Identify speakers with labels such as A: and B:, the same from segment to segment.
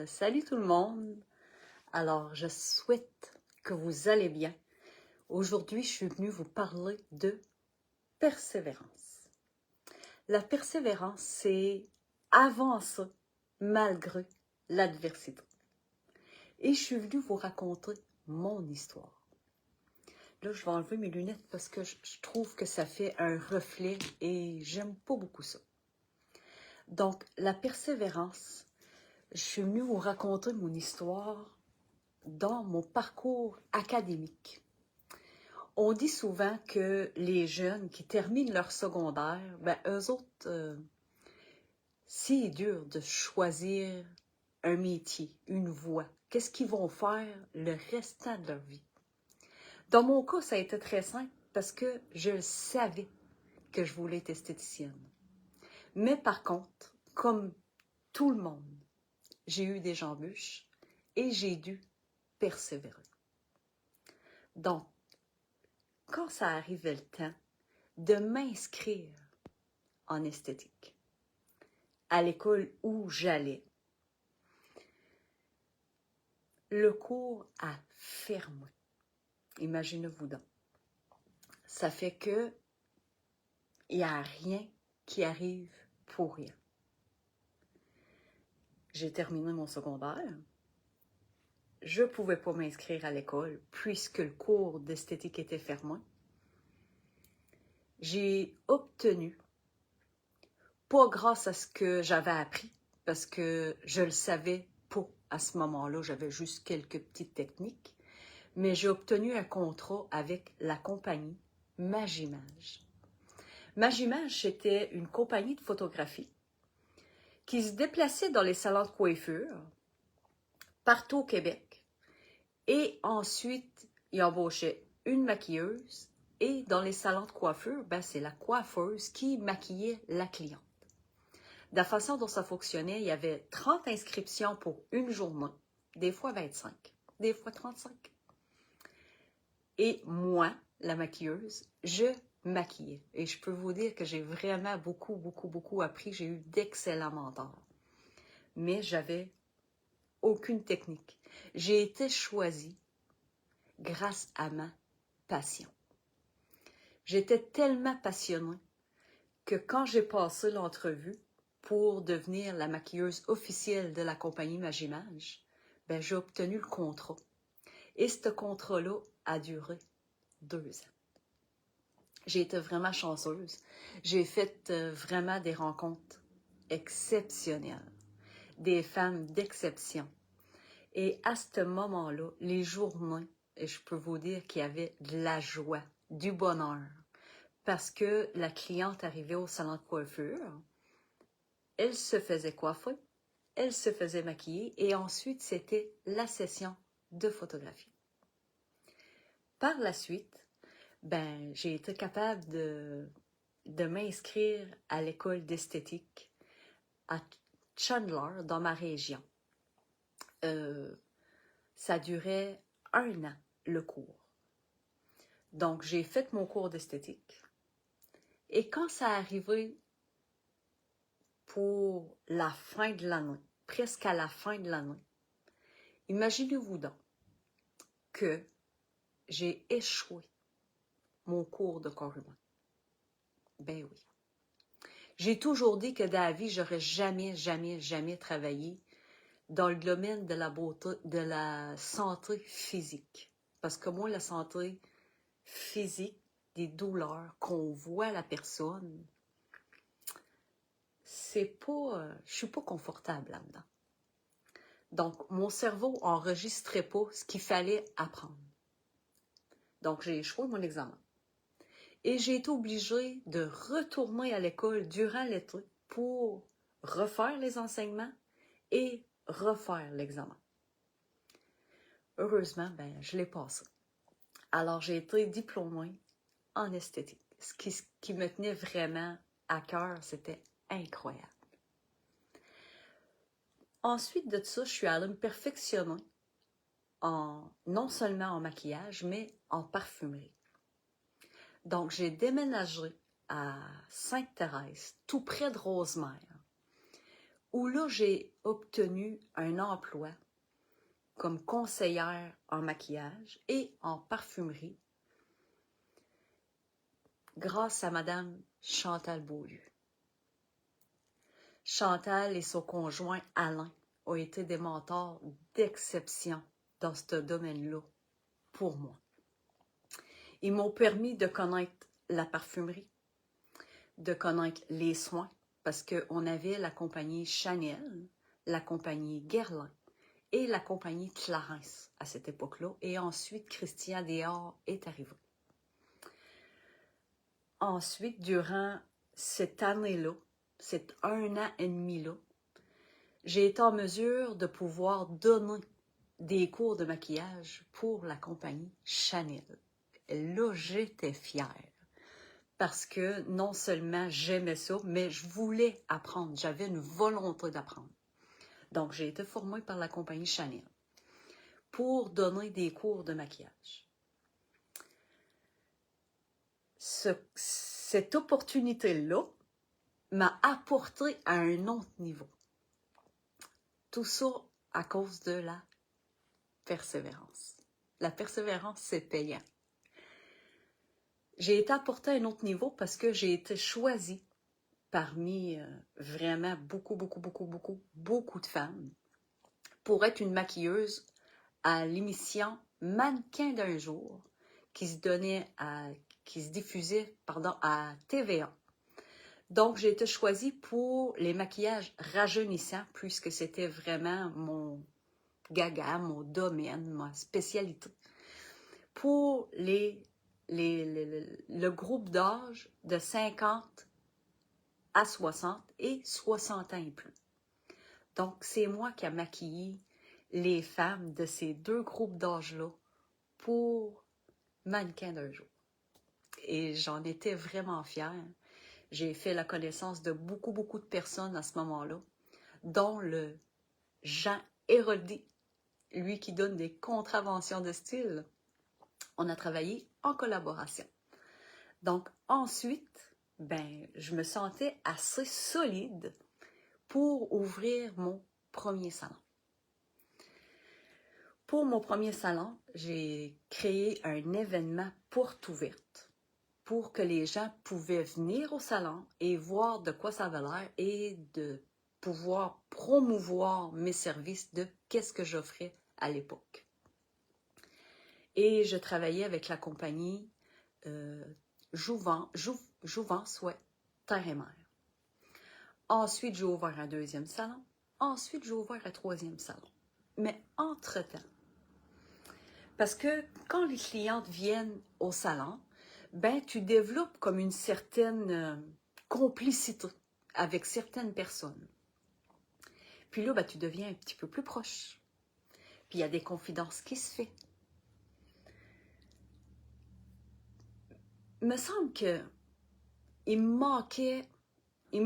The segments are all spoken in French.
A: Salut tout le monde. Alors, je souhaite que vous allez bien. Aujourd'hui, je suis venue vous parler de persévérance. La persévérance, c'est avancer malgré l'adversité. Et je suis venue vous raconter mon histoire. Là, je vais enlever mes lunettes parce que je trouve que ça fait un reflet et j'aime pas beaucoup ça. Donc, la persévérance, je suis venue vous raconter mon histoire dans mon parcours académique. On dit souvent que les jeunes qui terminent leur secondaire, eux autres, c'est dur de choisir un métier, une voie. Qu'est-ce qu'ils vont faire le restant de leur vie? Dans mon cas, ça a été très simple parce que je savais que je voulais être esthéticienne. Mais par contre, comme tout le monde, j'ai eu des embûches et j'ai dû persévérer. Donc, quand ça arrivait le temps de m'inscrire en esthétique à l'école où j'allais, le cours a fermé. Imaginez-vous donc. Ça fait que il n'y a rien qui arrive pour rien. J'ai terminé mon secondaire. Je ne pouvais pas m'inscrire à l'école puisque le cours d'esthétique était fermé. J'ai obtenu, pas grâce à ce que j'avais appris, parce que je le savais pas à ce moment-là, j'avais juste quelques petites techniques, mais j'ai obtenu un contrat avec la compagnie Magimage. Magimage, c'était une compagnie de photographie qui se déplaçait dans les salons de coiffure partout au Québec. Et ensuite, ils embauchaient une maquilleuse et dans les salons de coiffure, c'est la coiffeuse qui maquillait la cliente. De la façon dont ça fonctionnait, il y avait 30 inscriptions pour une journée, des fois 25, des fois 35. Et moi, la maquilleuse, je maquillais. Et je peux vous dire que j'ai vraiment beaucoup appris. J'ai eu d'excellents mentors. Mais j'avais aucune technique. J'ai été choisie grâce à ma passion. J'étais tellement passionnée que quand j'ai passé l'entrevue pour devenir la maquilleuse officielle de la compagnie Magimage, j'ai obtenu le contrat. Et ce contrat-là a duré 2 ans. J'ai été vraiment chanceuse. J'ai fait vraiment des rencontres exceptionnelles, des femmes d'exception. Et à ce moment-là, les journées, je peux vous dire qu'il y avait de la joie, du bonheur, parce que la cliente arrivait au salon de coiffure, elle se faisait coiffer, elle se faisait maquiller et ensuite c'était la session de photographie. Par la suite, j'ai été capable de m'inscrire à l'école d'esthétique à Chandler, dans ma région. Ça durait 1 an, le cours. Donc, j'ai fait mon cours d'esthétique. Et quand ça arrivait pour la fin de l'année, presque à la fin de l'année, imaginez-vous donc que j'ai échoué mon cours de corps humain. Ben oui. J'ai toujours dit que dans la vie, j'aurais jamais travaillé dans le domaine de la beauté, de la santé physique. Parce que moi, la santé physique, des douleurs qu'on voit la personne, c'est pas, je suis pas confortable là-dedans. Donc, mon cerveau enregistrait pas ce qu'il fallait apprendre. Donc, j'ai échoué mon examen. Et j'ai été obligée de retourner à l'école durant l'été pour refaire les enseignements et refaire l'examen. Heureusement, je l'ai passé. Alors, j'ai été diplômée en esthétique. Ce qui me tenait vraiment à cœur, c'était incroyable. Ensuite de ça, je suis allée me perfectionner non seulement en maquillage, mais en parfumerie. Donc, j'ai déménagé à Sainte-Thérèse, tout près de Rosemère, où là, j'ai obtenu un emploi comme conseillère en maquillage et en parfumerie grâce à Madame Chantal Beaulieu. Chantal et son conjoint Alain ont été des mentors d'exception dans ce domaine-là pour moi. Ils m'ont permis de connaître la parfumerie, de connaître les soins, parce qu'on avait la compagnie Chanel, la compagnie Guerlain et la compagnie Clarins à cette époque-là. Et ensuite, Christian Dior est arrivé. Ensuite, durant cette année-là, cet 1 an et demi-là, j'ai été en mesure de pouvoir donner des cours de maquillage pour la compagnie Chanel. Et là, j'étais fière. Parce que non seulement j'aimais ça, mais je voulais apprendre. J'avais une volonté d'apprendre. Donc, j'ai été formée par la compagnie Chanel pour donner des cours de maquillage. Cette opportunité-là m'a apporté à un autre niveau. Tout ça à cause de la persévérance. La persévérance, c'est payant. J'ai été apportée à un autre niveau parce que j'ai été choisie parmi vraiment beaucoup de femmes pour être une maquilleuse à l'émission Mannequin d'un jour qui se diffusait à TVA. Donc, j'ai été choisie pour les maquillages rajeunissants puisque c'était vraiment mon gaga, mon domaine, ma spécialité. Pour le groupe d'âge de 50 à 60 et 60 ans et plus. Donc, c'est moi qui ai maquillé les femmes de ces deux groupes d'âge-là pour Mannequin d'un jour. Et j'en étais vraiment fière. J'ai fait la connaissance de beaucoup de personnes à ce moment-là, dont le Jean Héroldi, lui qui donne des contraventions de style. On a travaillé en collaboration. Donc, ensuite, je me sentais assez solide pour ouvrir mon premier salon. Pour mon premier salon, j'ai créé un événement porte ouverte pour que les gens pouvaient venir au salon et voir de quoi ça avait l'air et de pouvoir promouvoir mes services de qu'est-ce que j'offrais à l'époque. Et je travaillais avec la compagnie Jouvence, Terre et Mer. Ensuite, j'ai ouvert un deuxième salon. Ensuite, j'ai ouvert un troisième salon. Mais entre-temps, parce que quand les clientes viennent au salon, tu développes comme une certaine complicité avec certaines personnes. Puis là, tu deviens un petit peu plus proche. Puis il y a des confidences qui se font. Il me semble que il me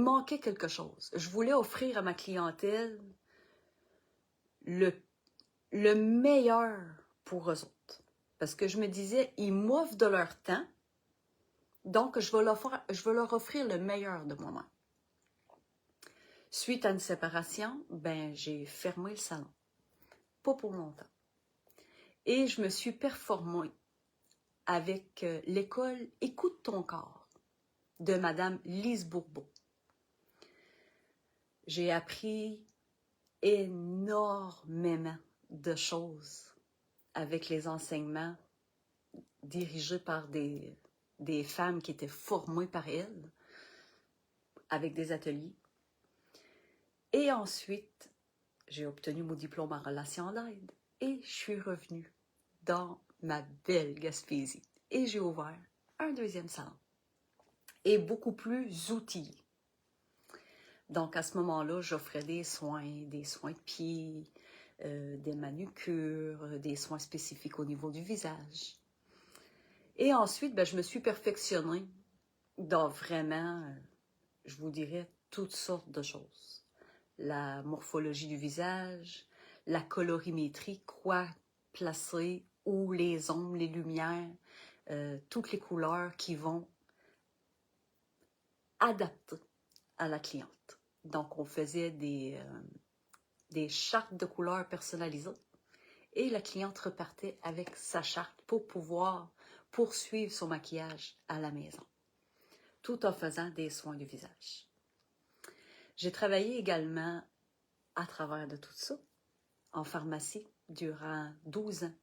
A: manquait quelque chose. Je voulais offrir à ma clientèle le meilleur pour eux autres. Parce que je me disais, ils m'offrent de leur temps, donc je vais leur offrir le meilleur de moi-même. Suite à une séparation, j'ai fermé le salon. Pas pour longtemps. Et je me suis performée avec l'école Écoute ton corps de Madame Lise Bourbeau. J'ai appris énormément de choses avec les enseignements dirigés par des femmes qui étaient formées par elles, avec des ateliers. Et ensuite, j'ai obtenu mon diplôme en relations d'aide et je suis revenue dans ma belle Gaspésie. Et j'ai ouvert un deuxième salon et beaucoup plus outillé. Donc, à ce moment-là, j'offrais des soins de pied, des manucures, des soins spécifiques au niveau du visage. Et ensuite, je me suis perfectionnée dans vraiment, je vous dirais, toutes sortes de choses. La morphologie du visage, la colorimétrie, quoi placer, où les ombres, les lumières, toutes les couleurs qui vont adapter à la cliente. Donc, on faisait des chartes de couleurs personnalisées et la cliente repartait avec sa charte pour pouvoir poursuivre son maquillage à la maison, tout en faisant des soins du visage. J'ai travaillé également à travers de tout ça en pharmacie durant 12 ans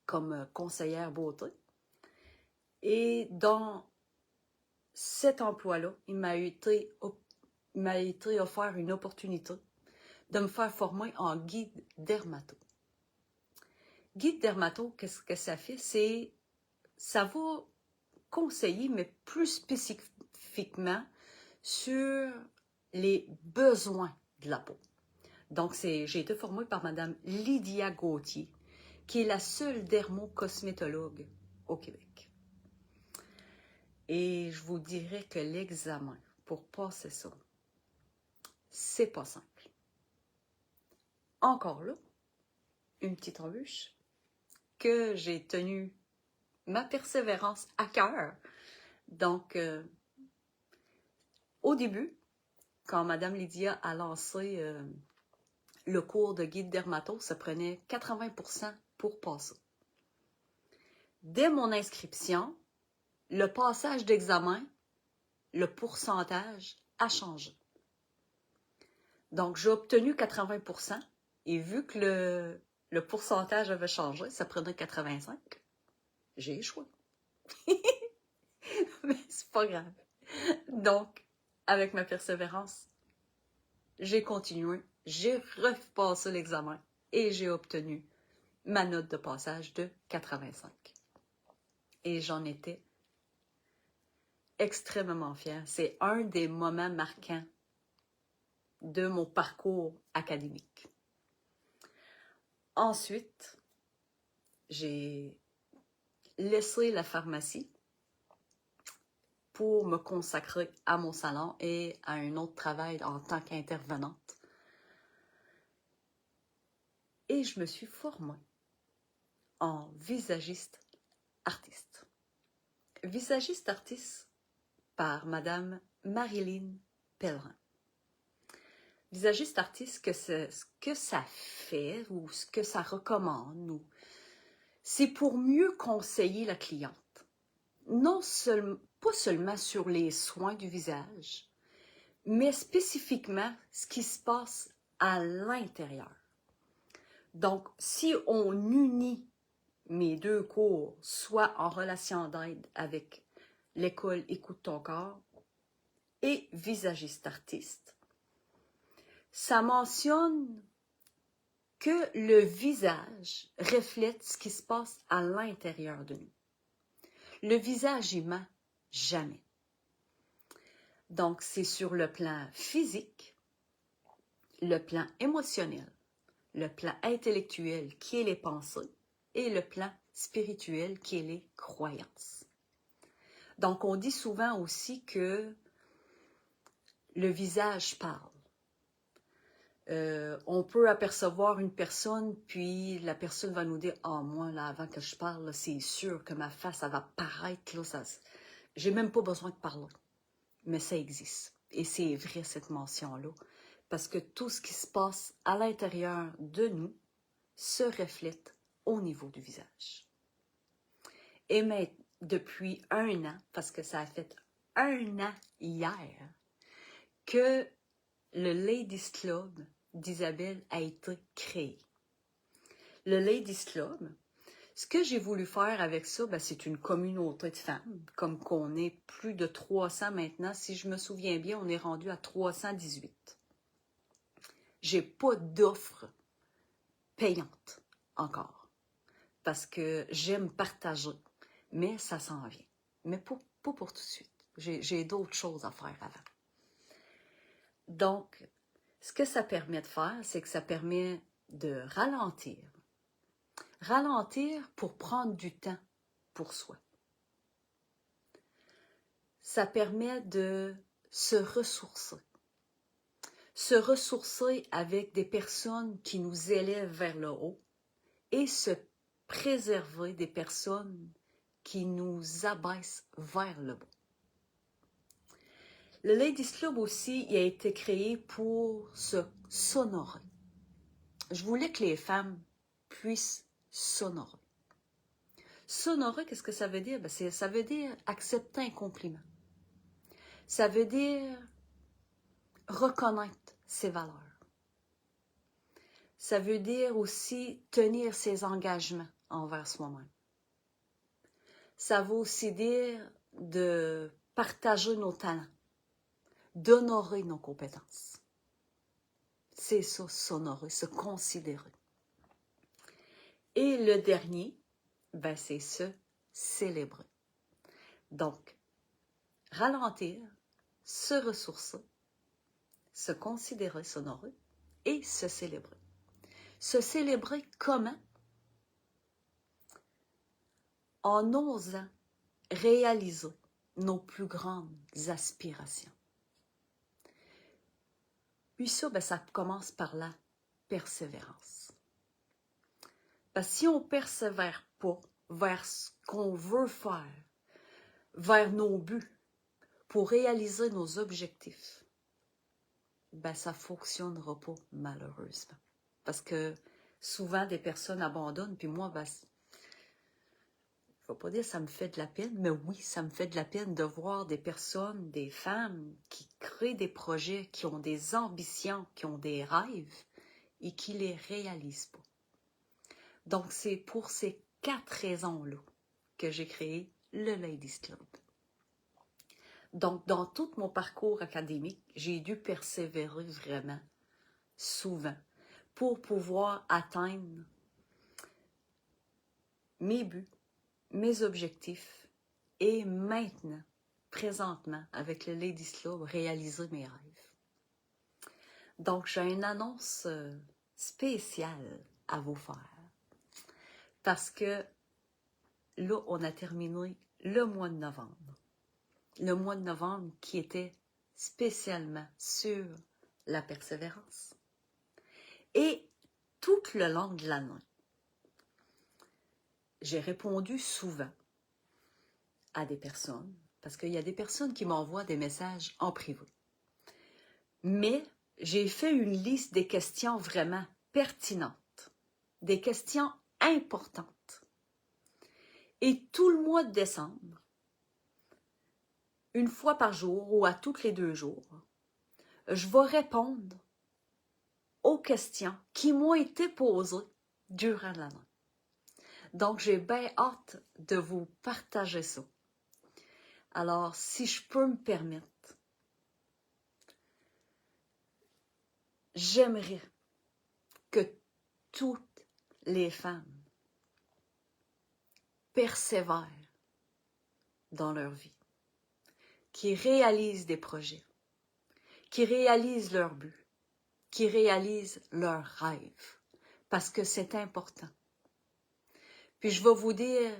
A: comme conseillère beauté. Et dans cet emploi-là, il m'a été offert une opportunité de me faire former en guide dermato. Guide dermato, qu'est-ce que ça fait? Ça va conseiller, mais plus spécifiquement sur les besoins de la peau. Donc, j'ai été formée par Mme Lydia Gauthier, qui est la seule dermocosmétologue au Québec. Et je vous dirais que l'examen pour passer ça, c'est pas simple. Encore là, une petite embûche, que j'ai tenu ma persévérance à cœur. Donc, au début, quand Mme Lydia a lancé le cours de guide dermato, ça prenait 80% pour passer. Dès mon inscription, le passage d'examen, le pourcentage a changé. Donc, j'ai obtenu 80% et vu que le pourcentage avait changé, ça prenait 85%. J'ai échoué. Mais c'est pas grave. Donc, avec ma persévérance, j'ai continué, j'ai repassé l'examen et j'ai obtenu ma note de passage de 85. Et j'en étais extrêmement fière. C'est un des moments marquants de mon parcours académique. Ensuite, j'ai laissé la pharmacie pour me consacrer à mon salon et à un autre travail en tant qu'intervenante. Et je me suis formée en visagiste artiste. Visagiste artiste par Madame Marilyn Pellerin. Visagiste artiste, ce que ça fait ou ce que ça recommande, c'est pour mieux conseiller la cliente. Pas seulement sur les soins du visage, mais spécifiquement ce qui se passe à l'intérieur. Donc, si on unit mes deux cours, soit en relation d'aide avec l'école Écoute ton corps et visagiste artiste, ça mentionne que le visage reflète ce qui se passe à l'intérieur de nous. Le visage, il ment jamais. Donc, c'est sur le plan physique, le plan émotionnel, le plan intellectuel qui est les pensées et le plan spirituel qui est les croyances. Donc, on dit souvent aussi que le visage parle. On peut apercevoir une personne, puis la personne va nous dire « Ah, moi, là, avant que je parle, c'est sûr que ma face, ça va paraître, là, j'ai même pas besoin de parler. » Mais ça existe. Et c'est vrai, cette mention-là. Parce que tout ce qui se passe à l'intérieur de nous se reflète au niveau du visage. Et mais depuis 1 an, parce que ça a fait 1 an hier, que le Ladies Club d'Isabelle a été créé. Le Ladies Club, ce que j'ai voulu faire avec ça, c'est une communauté de femmes, comme qu'on est plus de 300 maintenant. Si je me souviens bien, on est rendu à 318. J'ai pas d'offre payante encore, parce que j'aime partager, mais ça s'en vient. Mais pas pour tout de suite. J'ai d'autres choses à faire avant. Donc, ce que ça permet de faire, c'est que ça permet de ralentir. Ralentir pour prendre du temps pour soi. Ça permet de se ressourcer. Se ressourcer avec des personnes qui nous élèvent vers le haut et se préserver des personnes qui nous abaissent vers le bas. Le Ladies Club aussi, il a été créé pour se s'honorer. je voulais que les femmes puissent s'honorer. S'honorer, qu'est-ce que ça veut dire? Ben, ça veut dire accepter un compliment. Ça veut dire reconnaître ses valeurs. Ça veut dire aussi tenir ses engagements envers soi-même. Ça veut aussi dire de partager nos talents, d'honorer nos compétences. C'est ça, s'honorer, se considérer. Et le dernier, ben, c'est se célébrer. Donc, ralentir, se ressourcer, se considérer, s'honorer et se célébrer. Se célébrer comment? En osant réaliser nos plus grandes aspirations. Puis ça, ben, ça commence par la persévérance. Parce que si on ne persévère pas vers ce qu'on veut faire, vers nos buts, pour réaliser nos objectifs, ben, ça ne fonctionnera pas malheureusement. Parce que souvent, des personnes abandonnent, puis moi, ben, je ne vais pas dire que ça me fait de la peine, mais oui, ça me fait de la peine de voir des personnes, des femmes qui créent des projets, qui ont des ambitions, qui ont des rêves et qui ne les réalisent pas. Donc, c'est pour ces 4 raisons-là que j'ai créé le Ladies Club. Donc, dans tout mon parcours académique, j'ai dû persévérer vraiment souvent pour pouvoir atteindre mes buts, mes objectifs et maintenant, présentement, avec le Ladies Club, réaliser mes rêves. Donc, j'ai une annonce spéciale à vous faire parce que là, on a terminé le mois de novembre. Le mois de novembre qui était spécialement sur la persévérance. Et tout le long de l'année, j'ai répondu souvent à des personnes, parce qu'il y a des personnes qui m'envoient des messages en privé. Mais j'ai fait une liste des questions vraiment pertinentes, des questions importantes. Et tout le mois de décembre, une fois par jour ou à tous les 2 jours, je vais répondre aux questions qui m'ont été posées durant l'année. Donc, j'ai bien hâte de vous partager ça. Alors, si je peux me permettre, j'aimerais que toutes les femmes persévèrent dans leur vie, qui réalisent des projets, qui réalisent leurs buts, qui réalisent leurs rêves, parce que c'est important. Puis je vais vous dire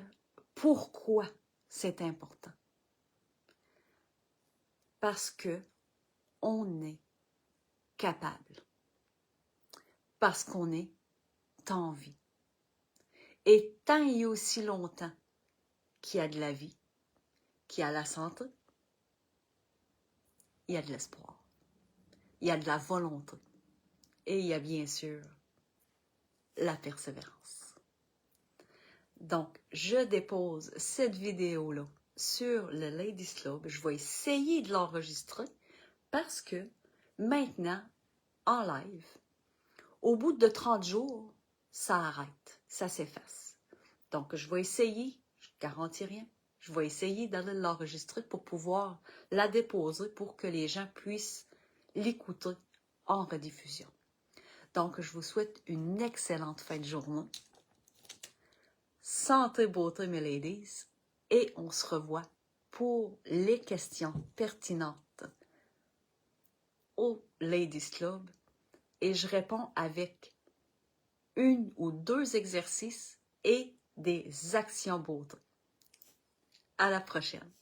A: pourquoi c'est important. Parce que on est capable. Parce qu'on est en vie. Et tant il y a aussi longtemps qu'il y a de la vie, qu'il y a la santé, il y a de l'espoir, il y a de la volonté et il y a bien sûr la persévérance. Donc, je dépose cette vidéo-là sur le Ladies Club. Je vais essayer de l'enregistrer parce que maintenant, en live, au bout de 30 jours, ça arrête, ça s'efface. Donc, je vais essayer, je ne garantis rien, je vais essayer d'aller l'enregistrer pour pouvoir la déposer pour que les gens puissent l'écouter en rediffusion. Donc, je vous souhaite une excellente fin de journée. Santé, beauté, mes ladies. Et on se revoit pour les questions pertinentes au Ladies Club. Et je réponds avec 1 ou 2 exercices et des actions beauté. À la prochaine.